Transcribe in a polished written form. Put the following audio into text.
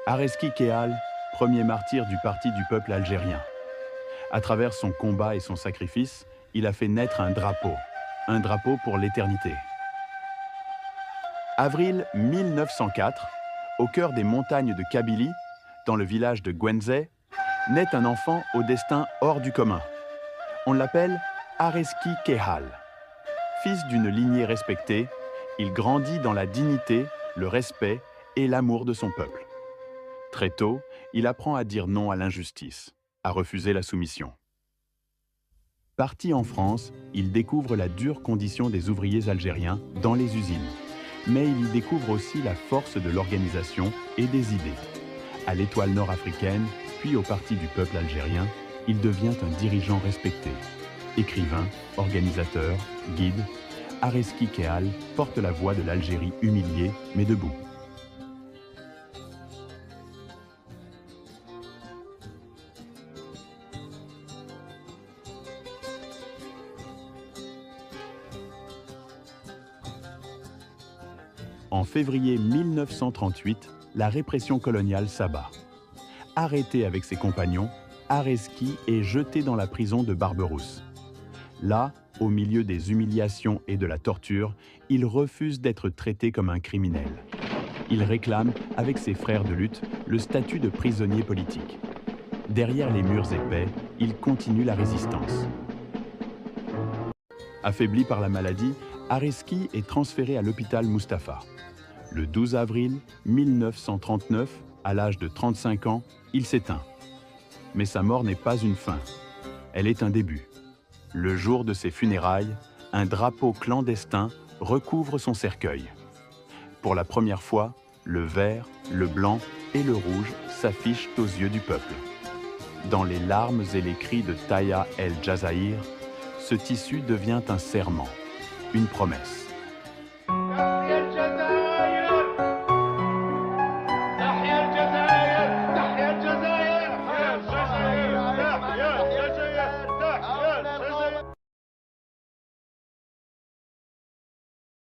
Arezki Kehal, premier martyr du parti du peuple algérien. À travers son combat et son sacrifice, il a fait naître un drapeau pour l'éternité. Avril 1904, au cœur des montagnes de Kabylie, dans le village de Gwenzé, naît un enfant au destin hors du commun. On l'appelle Arezki Kehal. Fils d'une lignée respectée, il grandit dans la dignité, le respect et l'amour de son peuple. Très tôt, il apprend à dire non à l'injustice, à refuser la soumission. Parti en France, il découvre la dure condition des ouvriers algériens dans les usines. Mais il y découvre aussi la force de l'organisation et des idées. À l'Étoile nord-africaine, puis au Parti du peuple algérien, il devient un dirigeant respecté. Écrivain, organisateur, guide, Arezki Kehal porte la voix de l'Algérie humiliée mais debout. En février 1938, la répression coloniale s'abat. Arrêté avec ses compagnons, Arezki est jeté dans la prison de Barberousse. Là, au milieu des humiliations et de la torture, il refuse d'être traité comme un criminel. Il réclame, avec ses frères de lutte, le statut de prisonnier politique. Derrière les murs épais, il continue la résistance. Affaibli par la maladie, Arezki est transféré à l'hôpital Mustapha. Le 12 avril 1939, à l'âge de 35 ans, il s'éteint. Mais sa mort n'est pas une fin. Elle est un début. Le jour de ses funérailles, un drapeau clandestin recouvre son cercueil. Pour la première fois, le vert, le blanc et le rouge s'affichent aux yeux du peuple. Dans les larmes et les cris de Taya El Jazaïr, ce tissu devient un serment, une promesse.